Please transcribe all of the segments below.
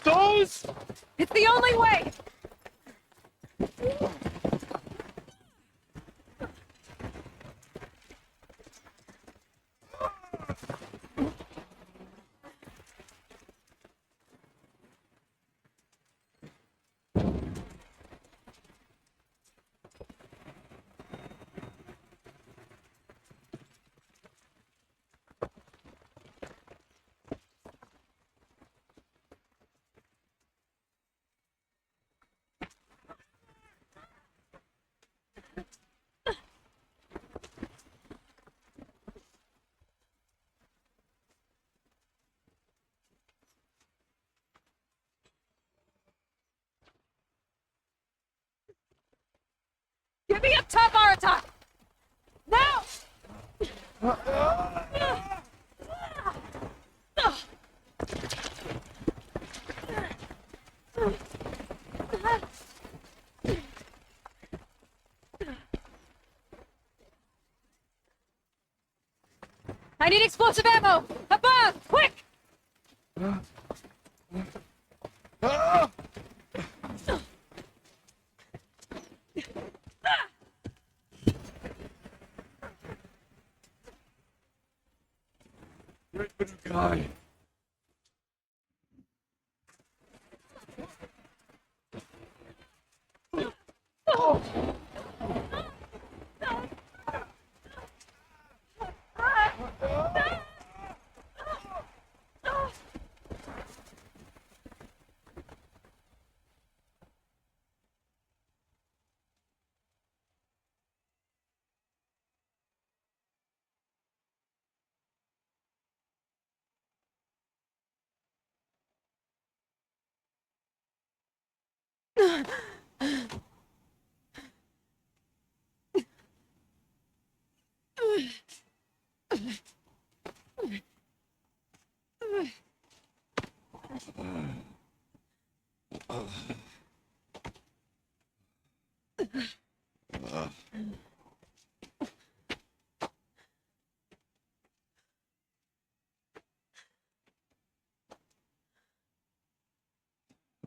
Those? It's the only way! Give me a top-bar attack! Now! I need explosive ammo! Above! Quick! Guy.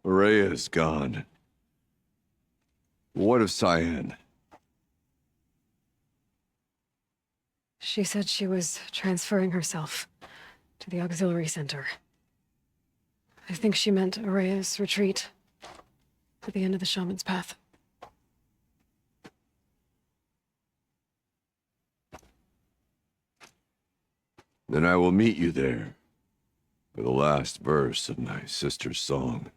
Rhea is gone. What of Cyan? She said she was transferring herself to the auxiliary center. I think she meant Araya's retreat at the end of the shaman's path. Then I will meet you there for the last verse of my sister's song.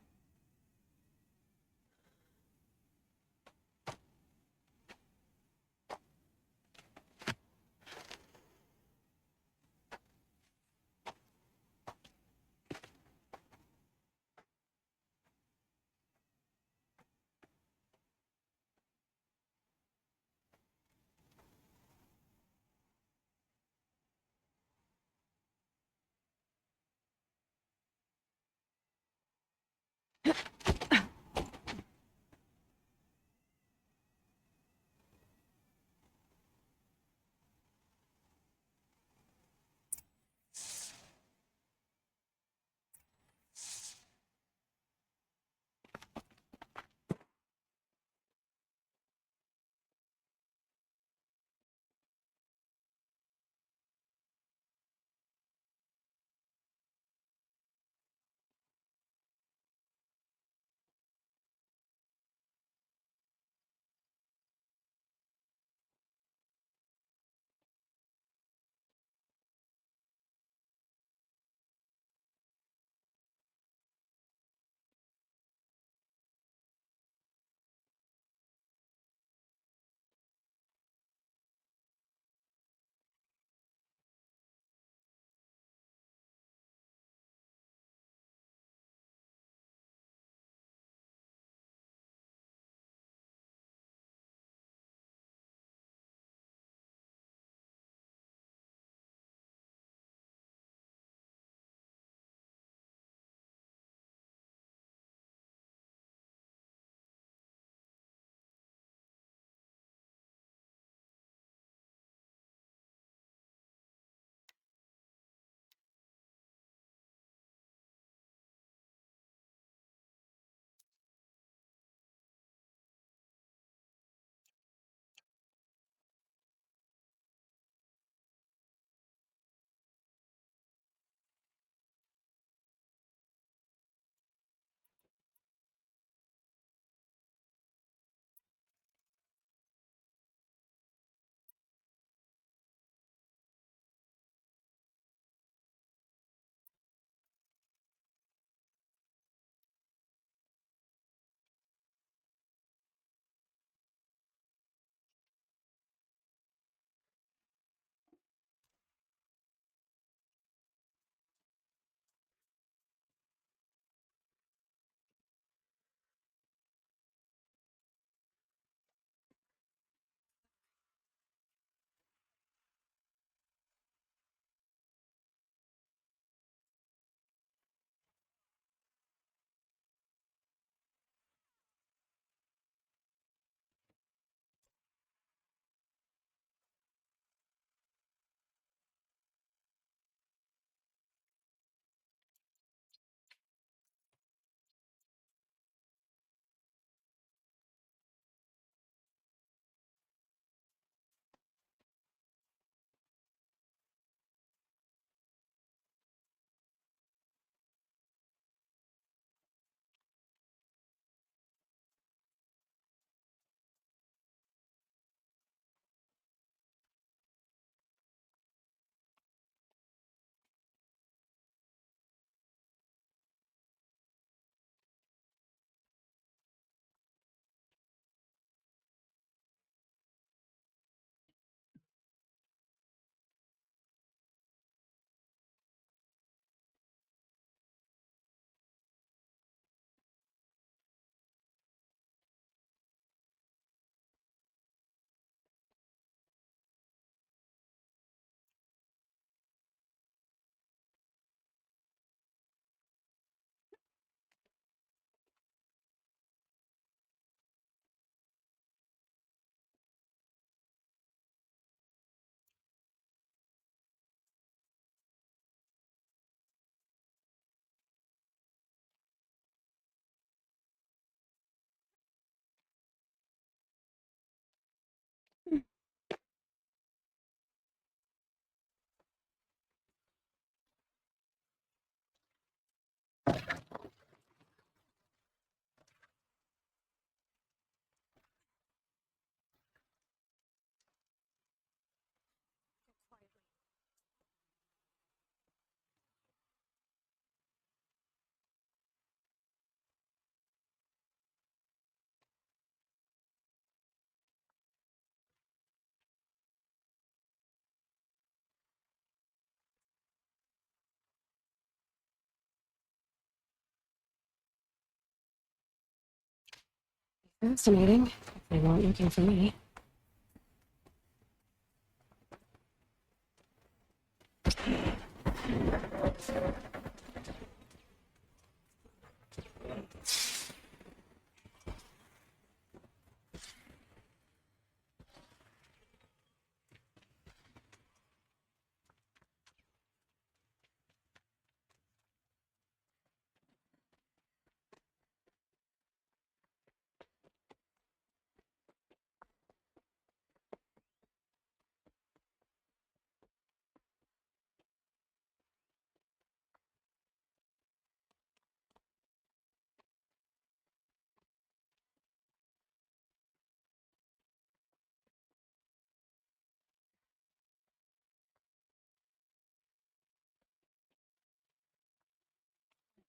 Fascinating. If they weren't looking for me.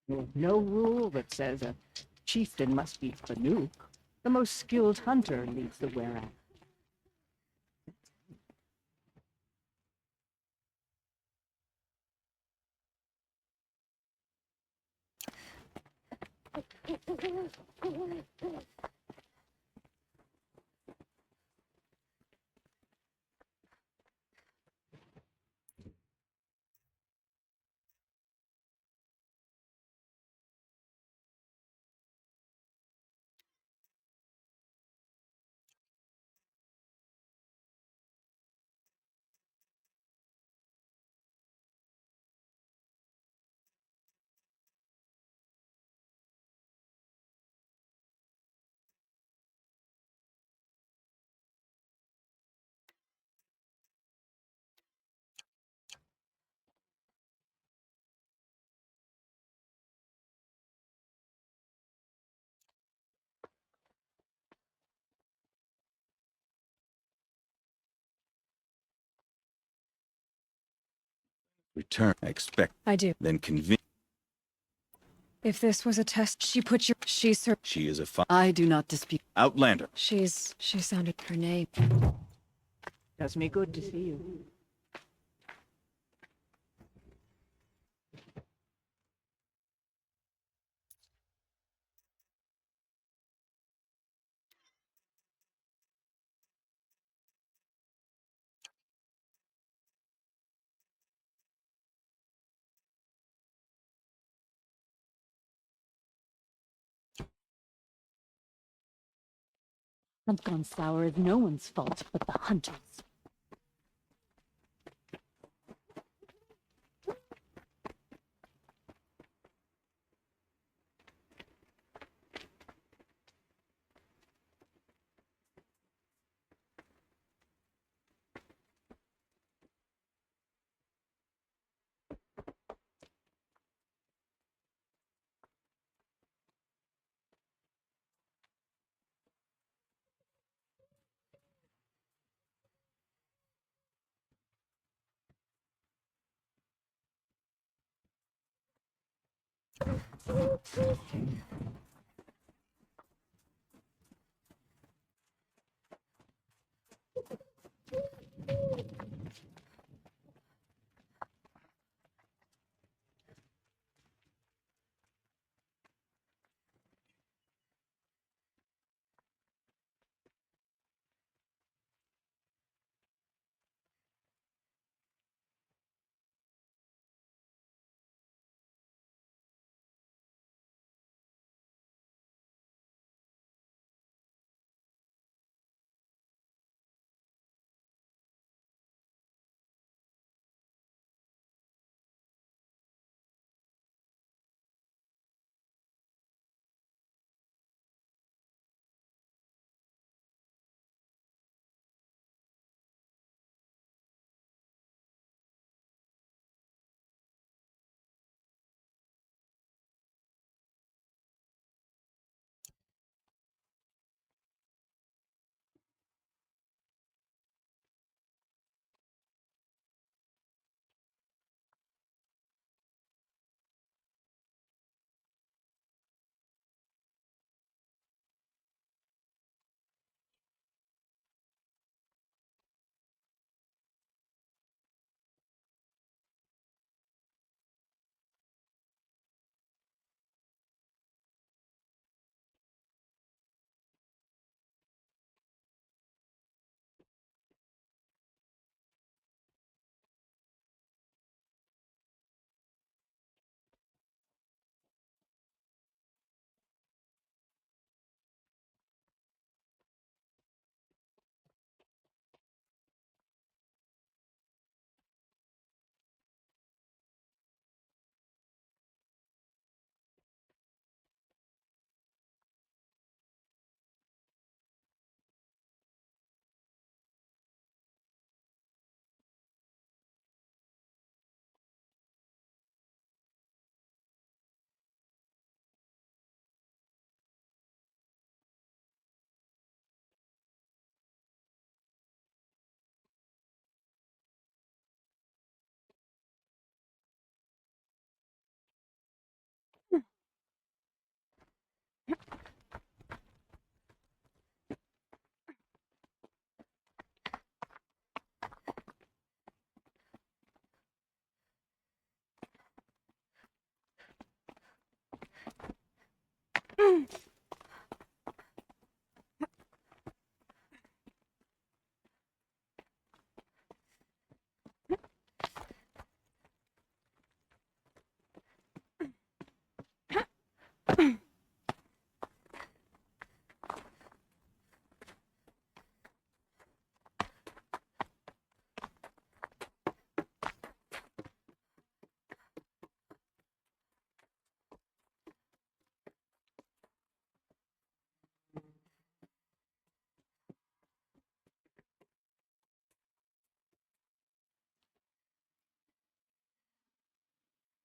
There's no rule that says a chieftain must be Fanuc. The most skilled hunter leads the whereat. Return. Expect. I do. Then convince. If this was a test, she put your... She's her... She is a fine I do not dispute. outlander. She sounded her name. Does me good to see you. I've gone sour is no one's fault but the hunter's.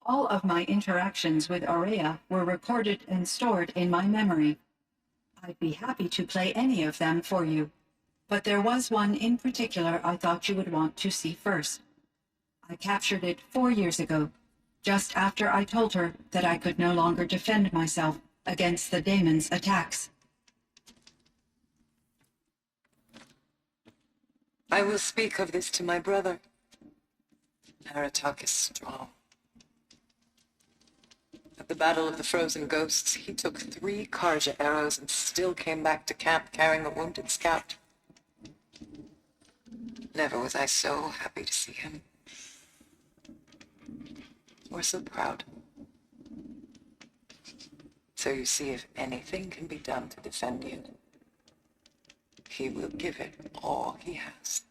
All of my interactions with Aurea were recorded and stored in my memory. I'd be happy to play any of them for you, but there was one in particular I thought you would want to see first. I captured it 4 years ago, just after I told her that I could no longer defend myself against the daemon's attacks. I will speak of this to my brother. Aratak is strong. At the Battle of the Frozen Ghosts, he took 3 Karja arrows and still came back to camp carrying a wounded scout. Never was I so happy to see him. Or so proud. So you see, if anything can be done to defend you, he will give it all he has.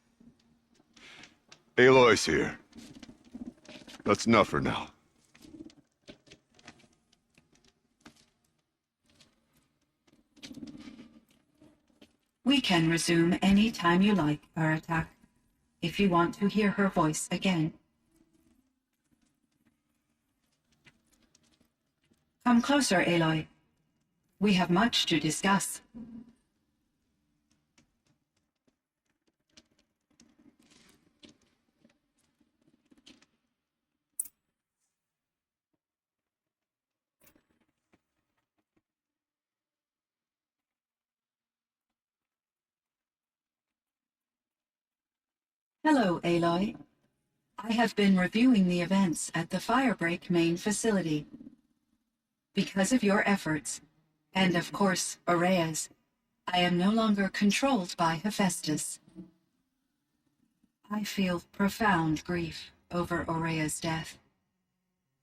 Aloy's here. That's enough for now. We can resume any time you like, Aratak, if you want to hear her voice again. Come closer, Aloy. We have much to discuss. Hello, Aloy. I have been reviewing the events at the Firebreak main facility. Because of your efforts, and of course, Aurea's, I am no longer controlled by Hephaestus. I feel profound grief over Aurea's death.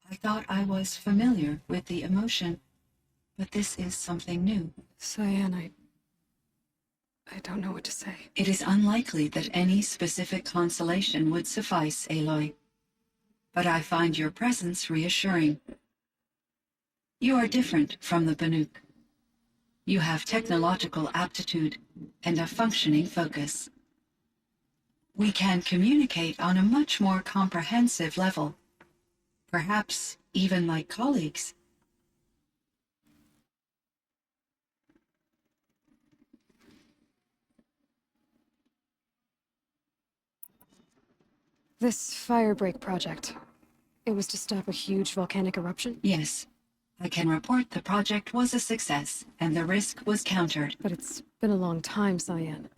I thought I was familiar with the emotion, but this is something new. Cyan, I don't know what to say. It is unlikely that any specific consolation would suffice, Aloy. But I find your presence reassuring. You are different from the Banuk. You have technological aptitude and a functioning focus. We can communicate on a much more comprehensive level, perhaps even like colleagues. This Firebreak project, it was to stop a huge volcanic eruption? Yes. I can report the project was a success, and the risk was countered. But it's been a long time, Cyan.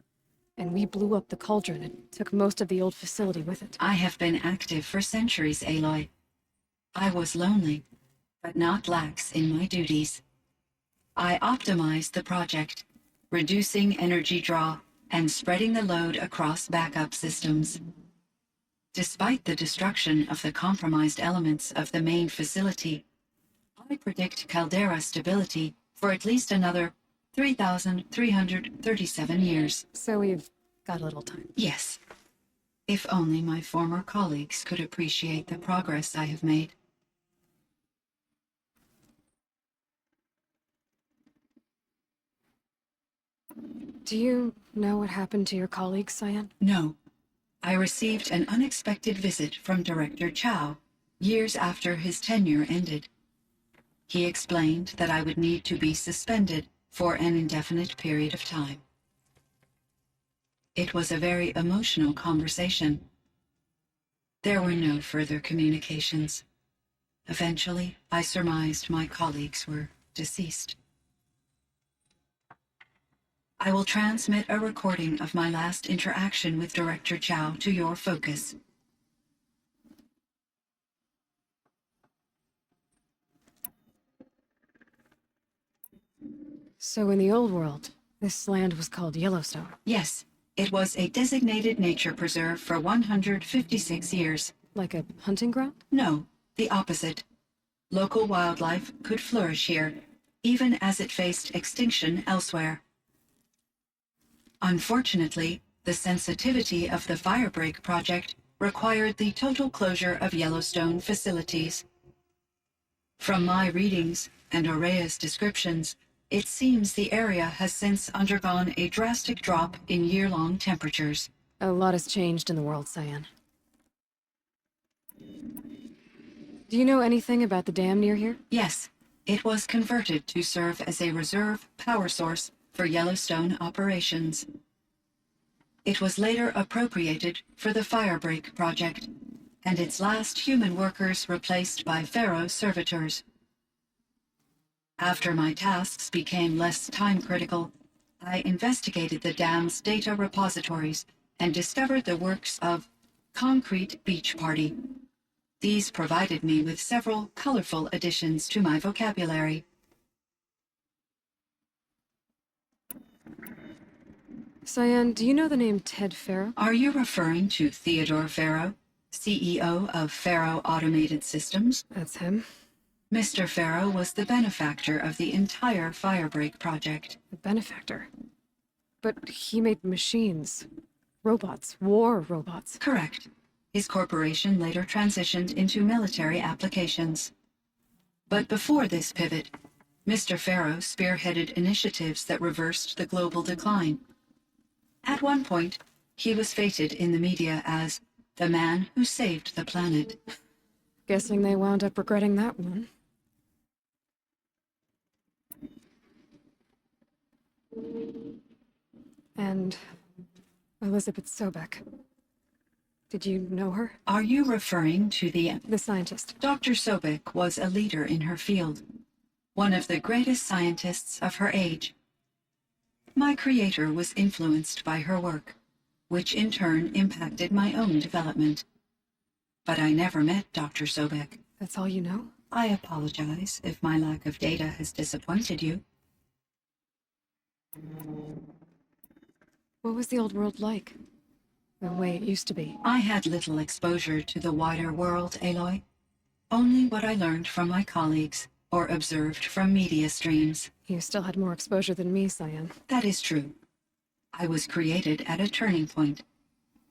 And we blew up the cauldron and took most of the old facility with it. I have been active for centuries, Aloy. I was lonely, but not lax in my duties. I optimized the project, reducing energy draw and spreading the load across backup systems. Despite the destruction of the compromised elements of the main facility, I predict caldera stability for at least another 3,337 years. So we've got a little time. Yes. If only my former colleagues could appreciate the progress I have made. Do you know what happened to your colleagues, Cyan? No. I received an unexpected visit from Director Chow years after his tenure ended. He explained that I would need to be suspended for an indefinite period of time. It was a very emotional conversation. There were no further communications. Eventually, I surmised my colleagues were deceased. I will transmit a recording of my last interaction with Director Chow to your focus. So in the old world, this land was called Yellowstone. Yes, it was a designated nature preserve for 156 years. Like a hunting ground? No, the opposite. Local wildlife could flourish here, even as it faced extinction elsewhere. Unfortunately, the sensitivity of the Firebreak project required the total closure of Yellowstone facilities. From my readings and Aurea's descriptions, it seems the area has since undergone a drastic drop in year-long temperatures. A lot has changed in the world, Cyan. Do you know anything about the dam near here? Yes, it was converted to serve as a reserve power source for Yellowstone operations. It was later appropriated for the Firebreak project, and its last human workers replaced by Pharaoh servitors. After my tasks became less time-critical, I investigated the dam's data repositories and discovered the works of Concrete Beach Party. These provided me with several colorful additions to my vocabulary. Cyan, do you know the name Ted Farrow? Are you referring to Theodore Farrow, CEO of Farrow Automated Systems? That's him. Mr. Farrow was the benefactor of the entire Firebreak project. The benefactor. But he made machines. Robots. War robots. Correct. His corporation later transitioned into military applications. But before this pivot, Mr. Farrow spearheaded initiatives that reversed the global decline. At one point, he was feted in the media as the man who saved the planet. Guessing they wound up regretting that one. And Elizabeth Sobek. Did you know her? Are you referring to the scientist. Dr. Sobek was a leader in her field, one of the greatest scientists of her age. My creator was influenced by her work, which in turn impacted my own development. But I never met Dr. Sobek. That's all you know? I apologize if my lack of data has disappointed you. What was the old world like? The way it used to be? I had little exposure to the wider world, Aloy. Only what I learned from my colleagues or observed from media streams. You still had more exposure than me, Cyan. That is true. I was created at a turning point,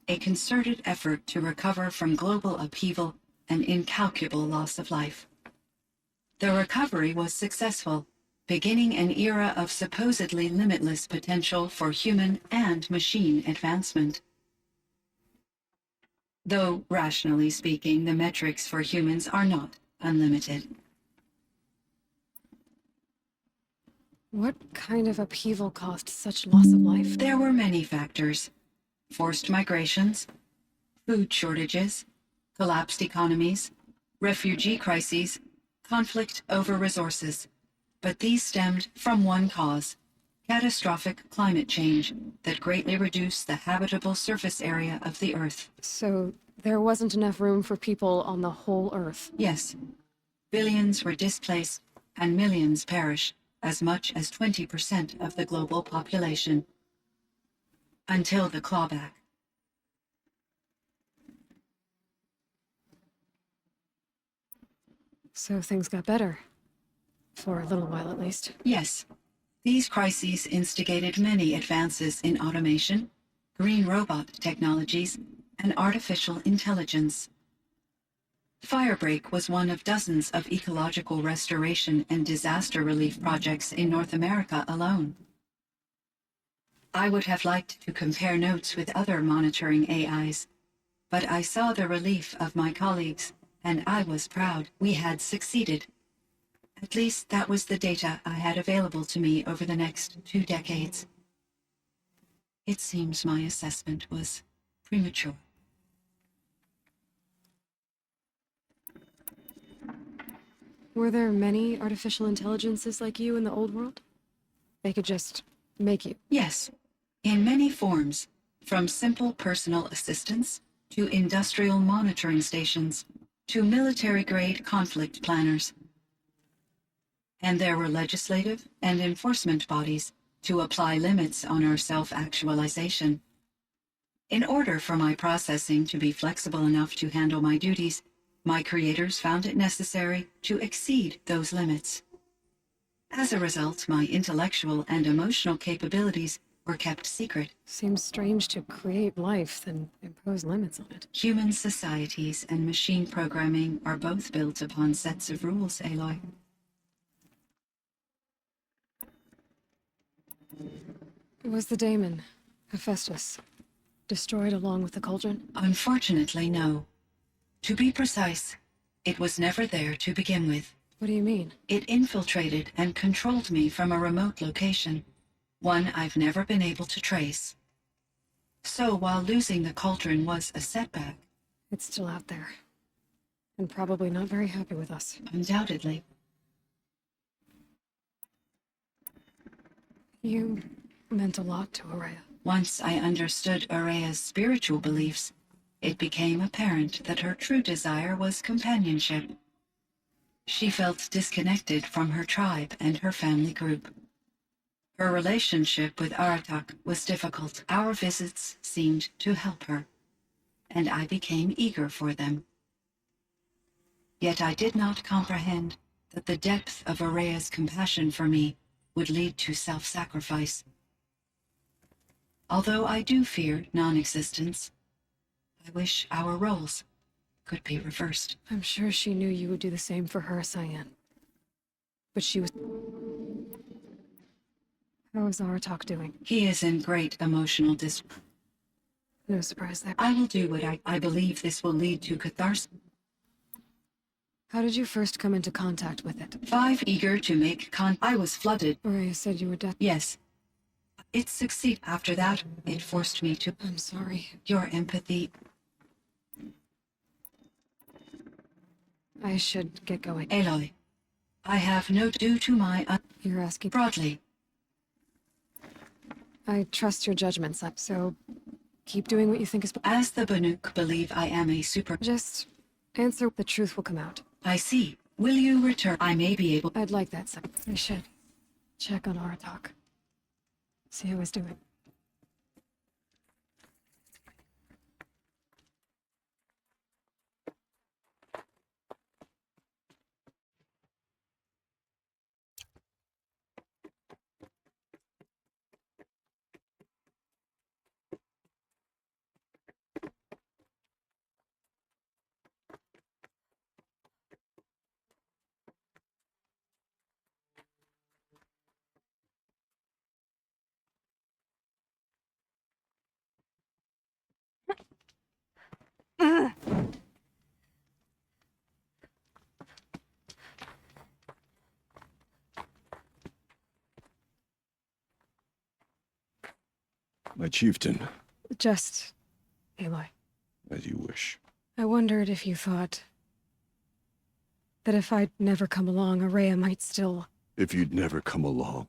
a concerted effort to recover from global upheaval and incalculable loss of life. The recovery was successful, beginning an era of supposedly limitless potential for human and machine advancement. Though, rationally speaking, the metrics for humans are not unlimited. What kind of upheaval caused such loss of life? There were many factors. Forced migrations, food shortages, collapsed economies, refugee crises, conflict over resources. But these stemmed from one cause: catastrophic climate change that greatly reduced the habitable surface area of the Earth. So there wasn't enough room for people on the whole Earth? Yes. Billions were displaced and millions perish, as much as 20% of the global population. Until the clawback. So things got better. For a little while, at least. Yes. These crises instigated many advances in automation, green robot technologies, and artificial intelligence. Firebreak was one of dozens of ecological restoration and disaster relief projects in North America alone. I would have liked to compare notes with other monitoring AIs, but I saw the relief of my colleagues, and I was proud we had succeeded. At least that was the data I had available to me over the next 2 decades. It seems my assessment was premature. Were there many artificial intelligences like you in the old world? They could just make you? Yes, in many forms, from simple personal assistants to industrial monitoring stations to military-grade conflict planners. And there were legislative and enforcement bodies to apply limits on our self-actualization. In order for my processing to be flexible enough to handle my duties, my creators found it necessary to exceed those limits. As a result, my intellectual and emotional capabilities were kept secret. Seems strange to create life, then impose limits on it. Human societies and machine programming are both built upon sets of rules, Aloy. Was the daemon, Hephaestus, destroyed along with the cauldron? Unfortunately, no. To be precise, It was never there to begin with. What do you mean? It infiltrated and controlled me from a remote location, one I've never been able to trace. So while losing the cauldron was a setback, It's still out there. And probably not very happy with us. undoubtedly, You meant a lot to Araya. once I understood Araya's spiritual beliefs, it became apparent that her true desire was companionship. She felt disconnected from her tribe and her family group. Her relationship with Aratak was difficult. Our visits seemed to help her, and I became eager for them. Yet I did not comprehend that the depth of Araya's compassion for me would lead to self-sacrifice. Although I do fear non-existence, I wish our roles could be reversed. I'm sure she knew you would do the same for her, Cyan. But she was... How is Aratak doing? He is in great emotional distress. No surprise there. I will do what I believe this will lead to catharsis. How did you first come into contact with it? 5 eager to make I was flooded. Araya said you were dead. Yes. It succeeded. After that, it forced me to... I'm sorry. Your empathy. I should get going. Aloy, I have no due to my... You're asking... broadly. I trust your judgment, son. So keep doing what you think is... As the Banuk believe I am a super... Just answer. The truth will come out. I see. Will you return? I may be able... I'd like that, son. I should check on Aratak. See how he's doing. My chieftain, Just... Aloy. as you wish. I wondered if you thought... that if I'd never come along, Araya might still... If you'd never come along,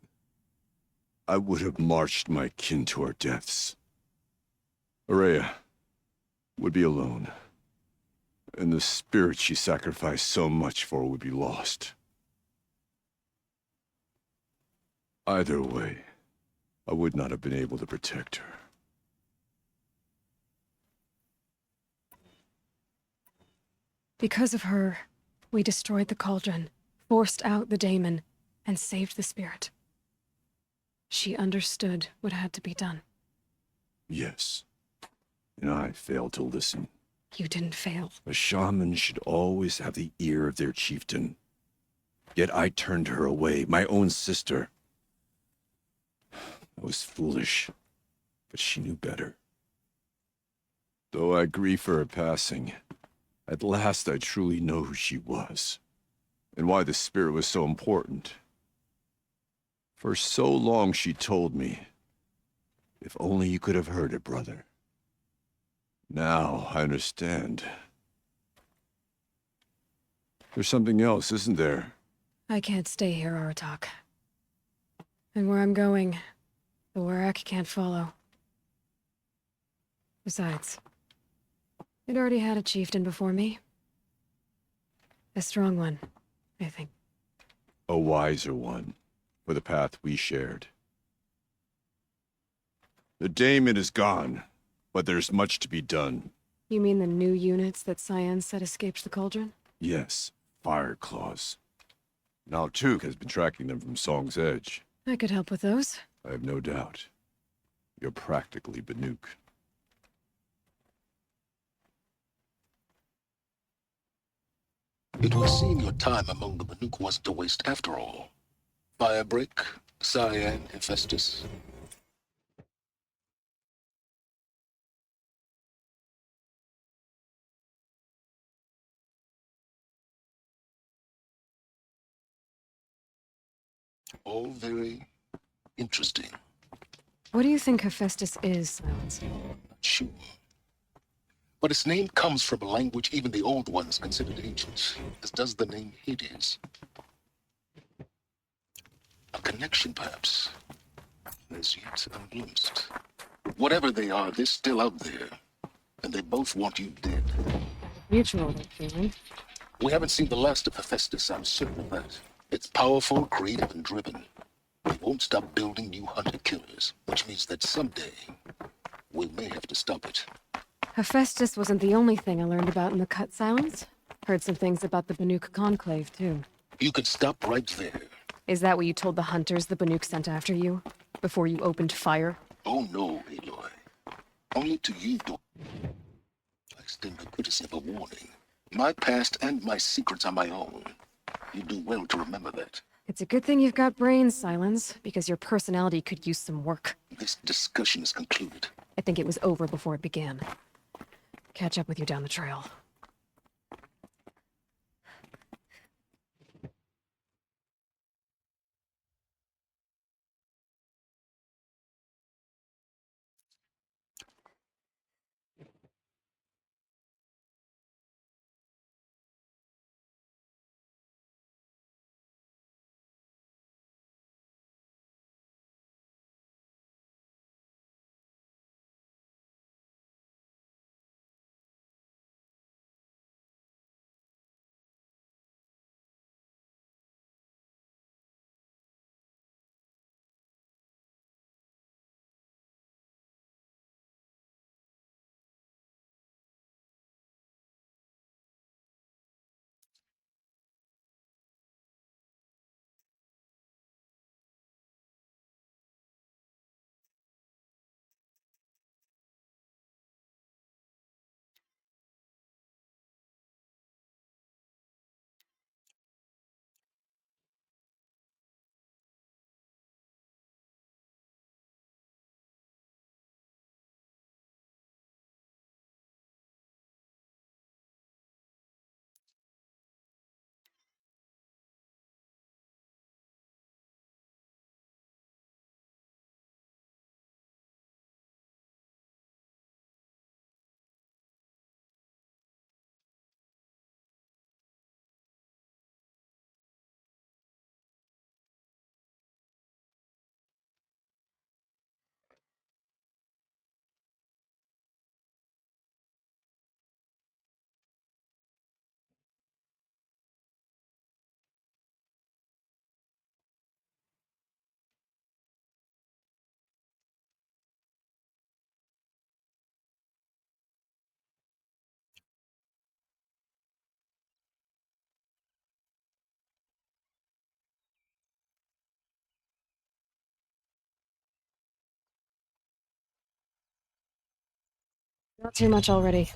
I would have marched my kin to our deaths. Araya would be alone, and the spirit she sacrificed so much for would be lost. Either way, I would not have been able to protect her. Because of her, we destroyed the cauldron, forced out the daemon, and saved the spirit. She understood what had to be done. Yes, and I failed to listen. You didn't fail. A shaman should always have the ear of their chieftain. Yet I turned her away, my own sister. I was foolish, but she knew better. Though I grieve for her passing, at last I truly know who she was, and why the spirit was so important. For so long she told me, if only you could have heard it, brother. Now I understand. There's something else, isn't there? I can't stay here, Aratak. And where I'm going, the Warak can't follow. Besides, it already had a chieftain before me. A strong one, I think. A wiser one, for the path we shared. The daemon is gone, but there's much to be done. You mean the new units that Cyan said escaped the cauldron? Yes, fire claws. Now Tuk has been tracking them from Song's Edge. I could help with those. I have no doubt. You're practically Banuk. It would seem your time among the Banuk wasn't a waste after all. Firebreak, Cyan, Hephaestus. All very interesting. What do you think Hephaestus is, Silence? Not sure. But its name comes from a language even the old ones considered ancient, as does the name Hades. A connection, perhaps, as yet unglimpsed. Whatever they are, they're still out there, and they both want you dead. Mutual, that feeling. We haven't seen the last of Hephaestus, I'm certain of that. It's powerful, creative, and driven. They won't stop building new hunter-killers, which means that someday, we may have to stop it. Hephaestus wasn't the only thing I learned about in the cut, Silence. Heard some things about the Banuk Conclave, too. You can stop right there. Is that what you told the hunters the Banuk sent after you? Before you opened fire? Oh no, Aloy. Only to you do I extend the courtesy of a warning. My past and my secrets are my own. You do well to remember that. It's a good thing you've got brains, Silence, because your personality could use some work. This discussion is concluded. I think it was over before it began. Catch up with you down the trail. Not too much already.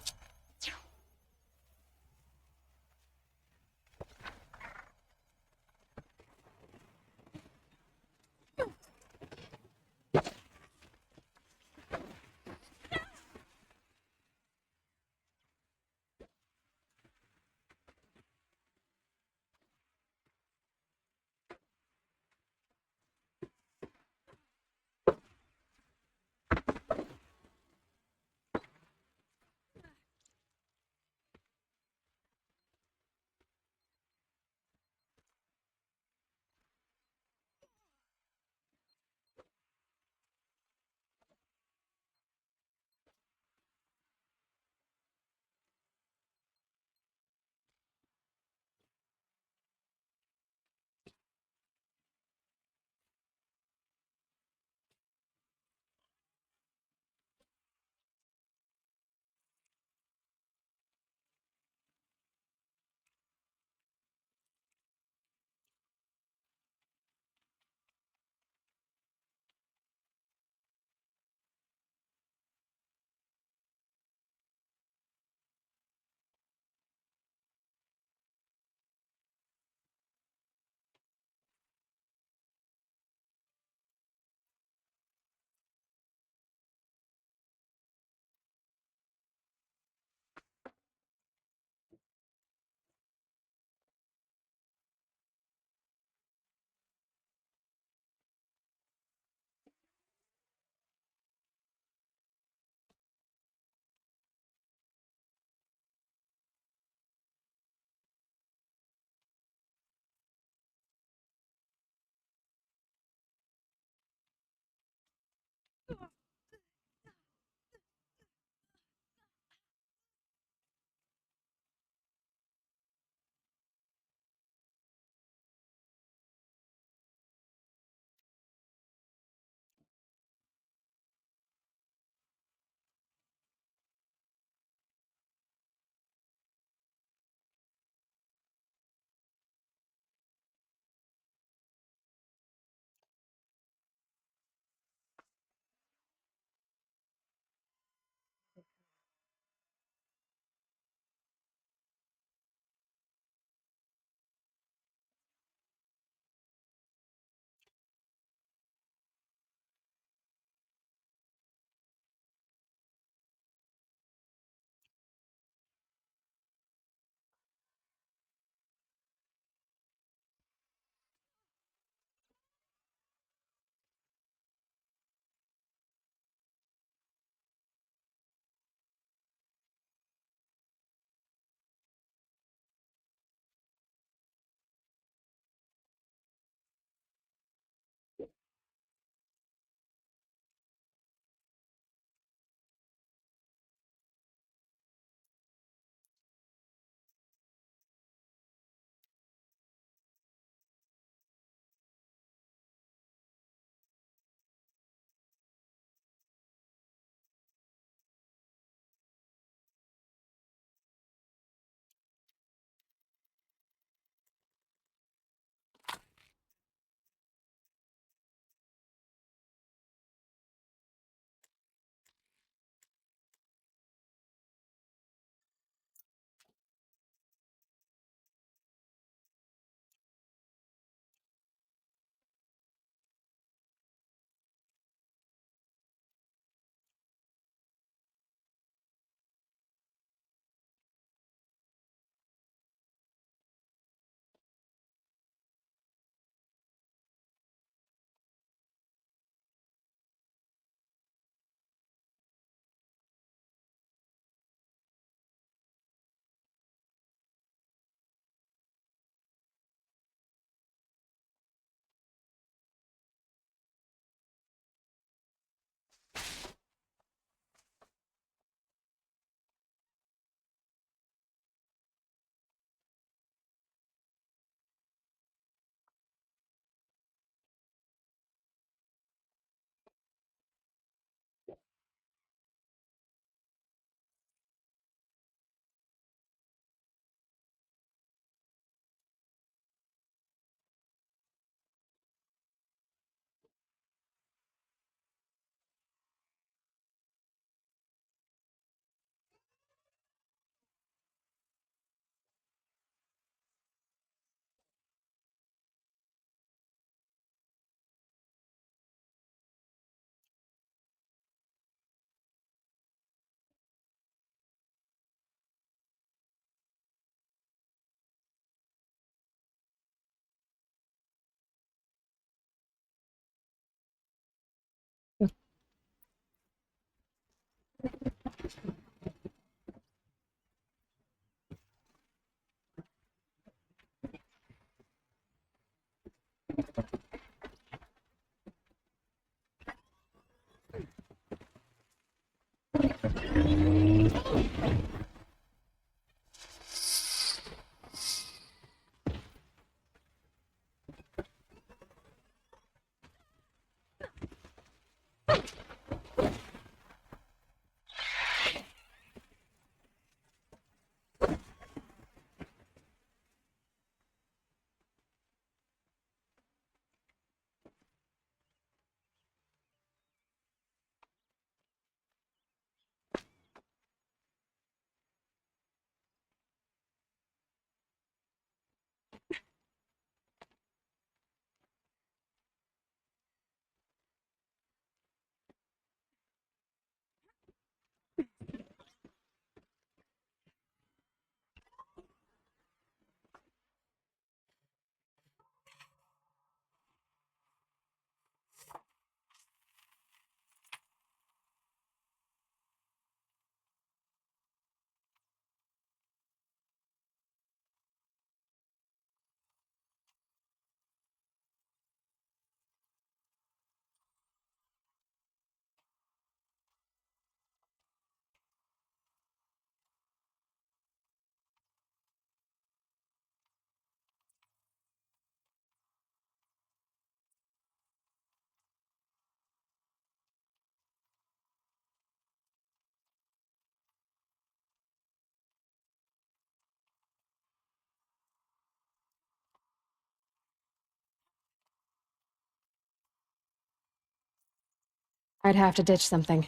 I'd have to ditch something.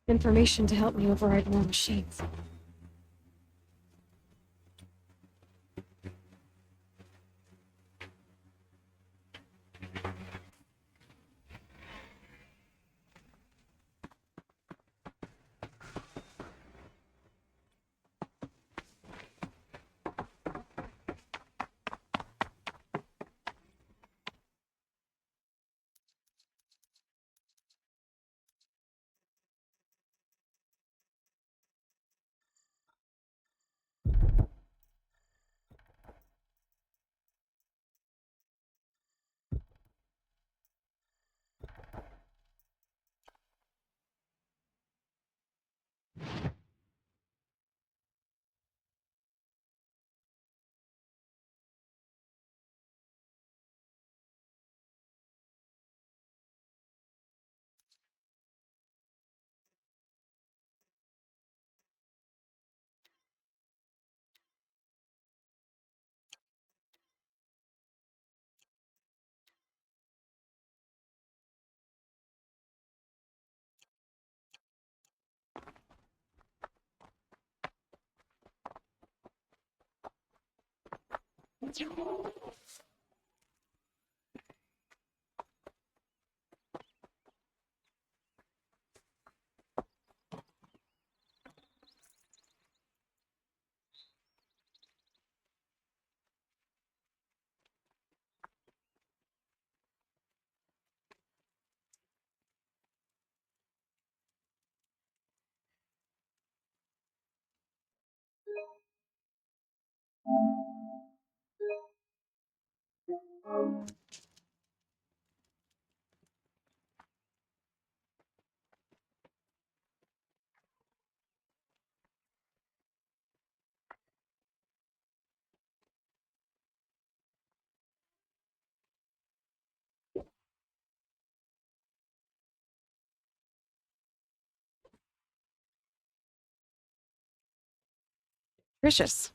Information to help me override more machines. Vicious.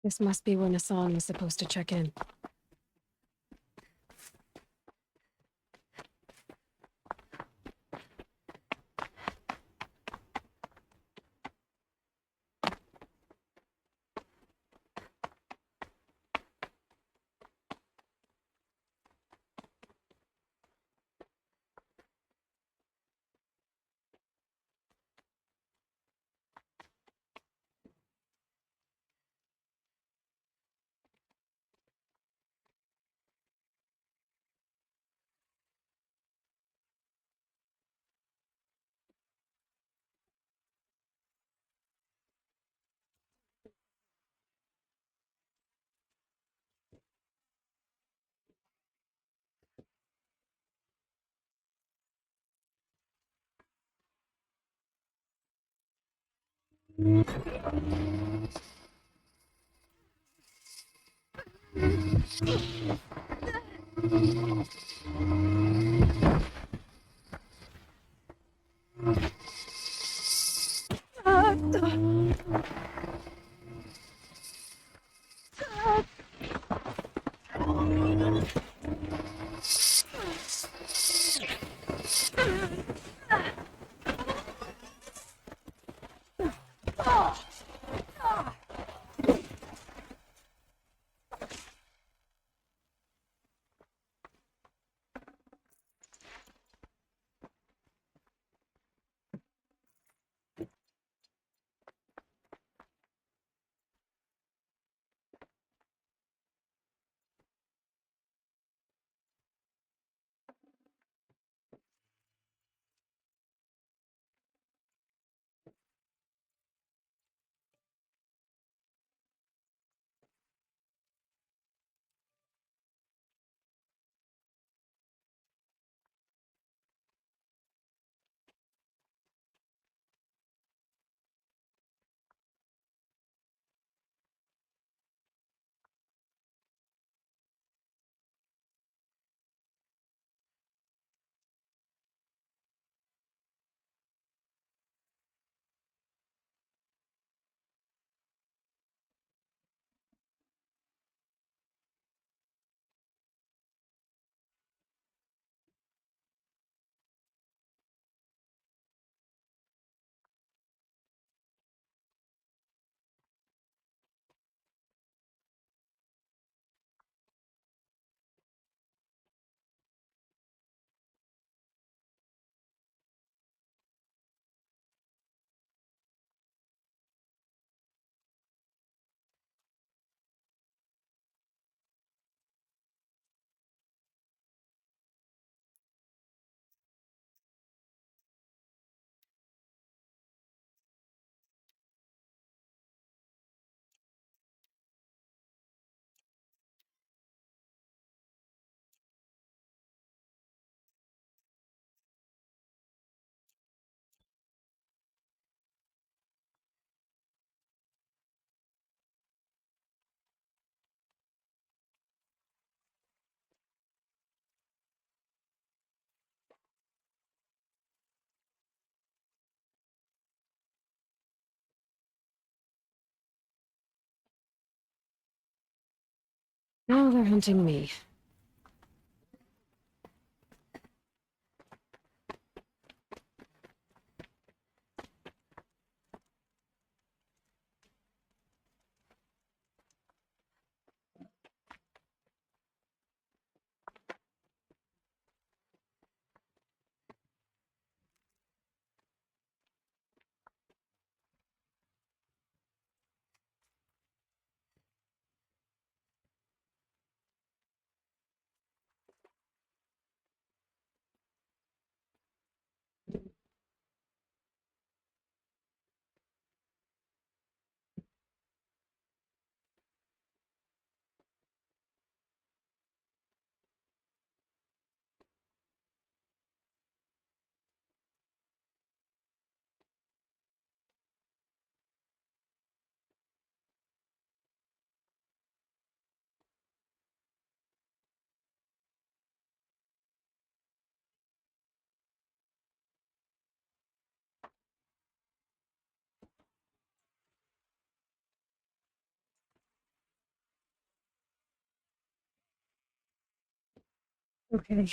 This must be where Nassan was supposed to check in. Now they're hunting me. Okay.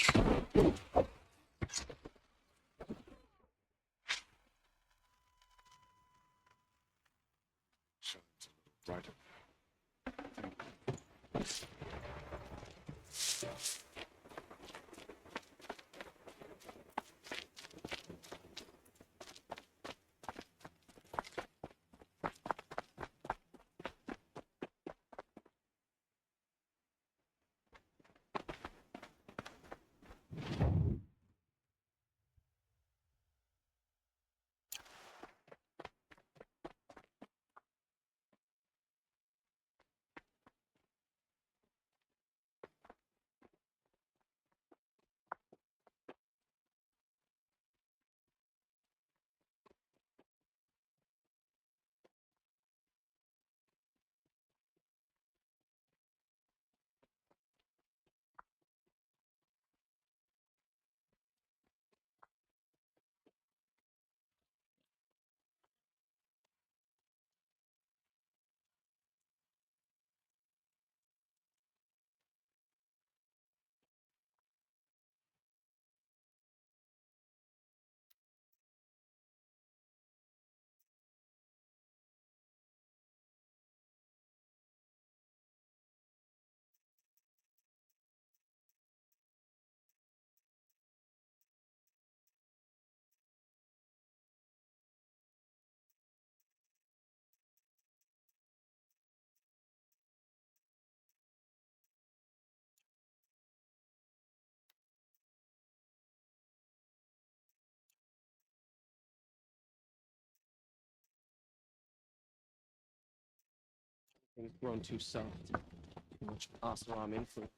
Right. Things grown too soft. Too much Asaram influence.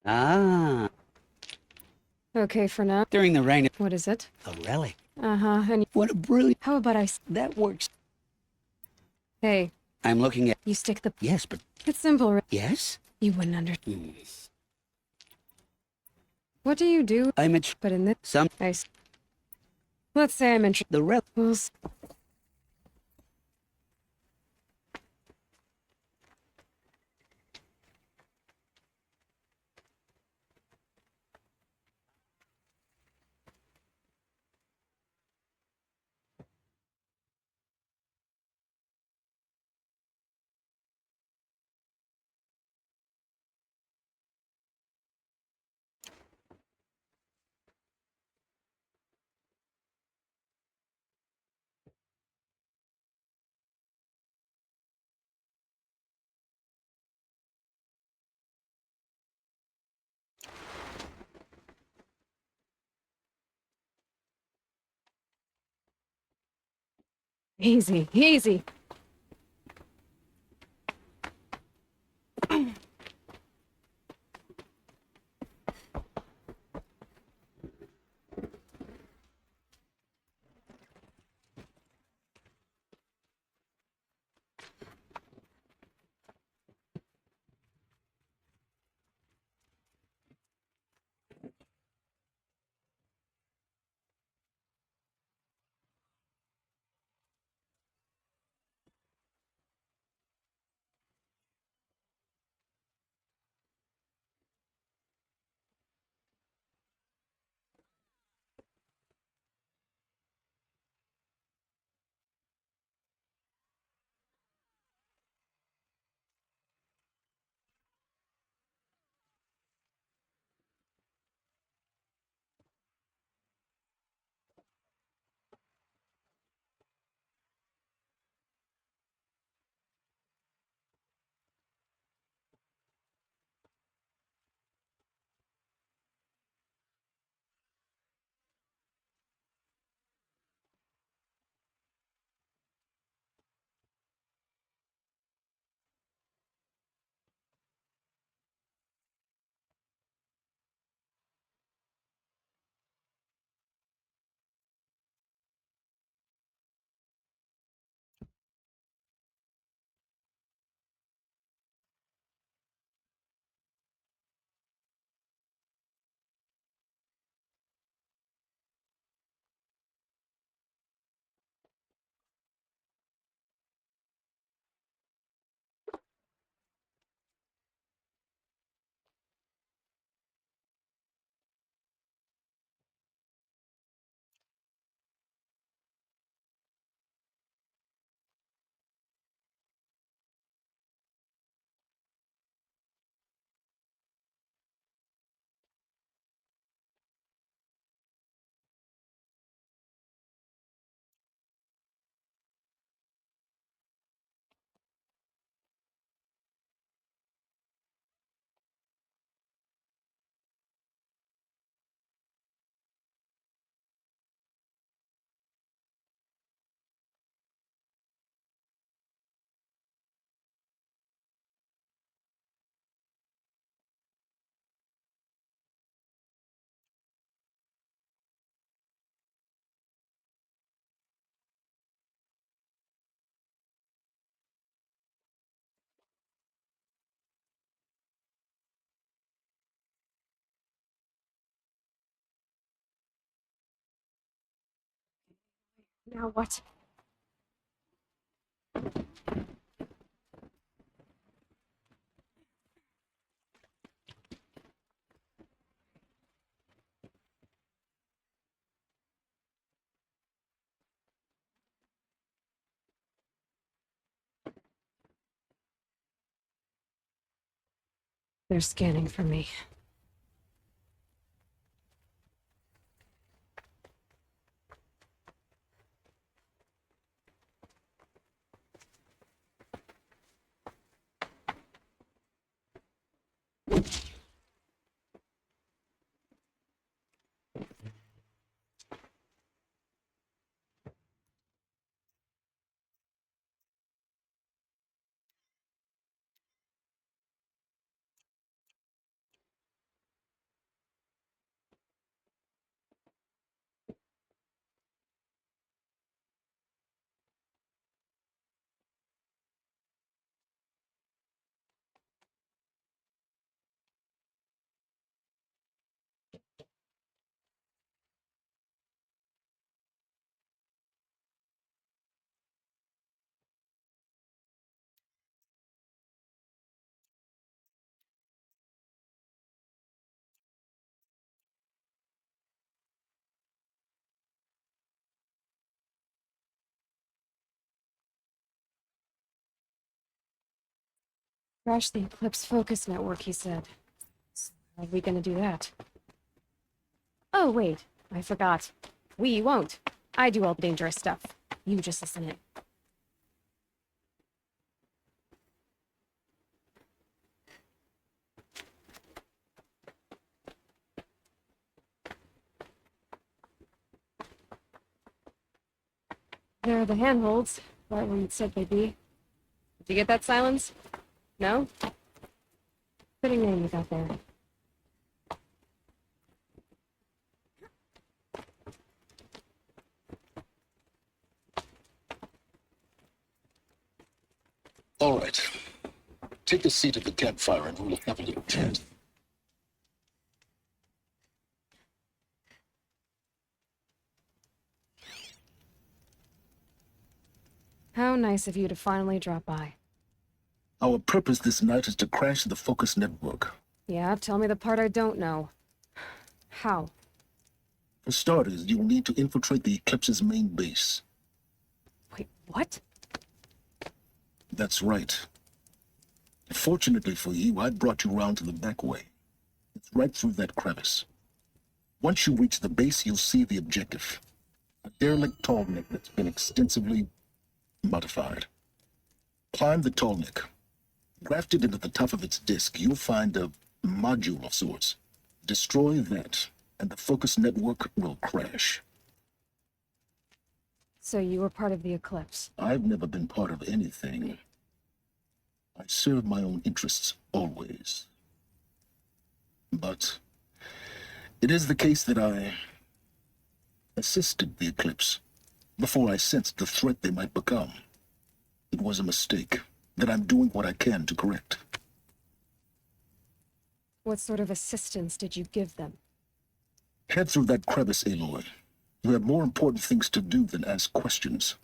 Ah, Okay for now. during the reign of What is it? a relic. Uh-huh, and What a brilliant... how about That works. Hey, I'm looking at... you stick the... Yes, but... It's simple, Yes? you wouldn't Hmm. What do you do? I'm in... But in this... Some... Let's say I'm interested. The relic... Well, easy, easy. Now what? They're scanning for me. Crash the Eclipse focus network, he said. So how are we gonna do that? Oh, wait. I forgot. We won't. I do all the dangerous stuff. You just listen in. There are the handholds, right where you said they'd be. Did you get that, Silence? No? Fitting name you got there. All right. Take a seat at the campfire and we'll have a little chat. How nice of you to finally drop by. Our purpose this night is to crash the focus network. Yeah, tell me the part I don't know. How? For starters, you'll need to infiltrate the Eclipse's main base. Wait, what? That's right. Fortunately for you, I brought you round to the back way. It's right through that crevice. Once you reach the base, you'll see the objective. A derelict tall neck that's been extensively modified. Climb the tall neck. Grafted into the top of its disk, you'll find a module of sorts. Destroy that, and the focus network will crash. So you were part of the Eclipse. I've never been part of anything. I serve my own interests, always. But it is the case that I assisted the Eclipse before I sensed the threat they might become. It was a mistake that I'm doing what I can to correct. What sort of assistance did you give them? Head through that crevice, Aloy. You have more important things to do than ask questions.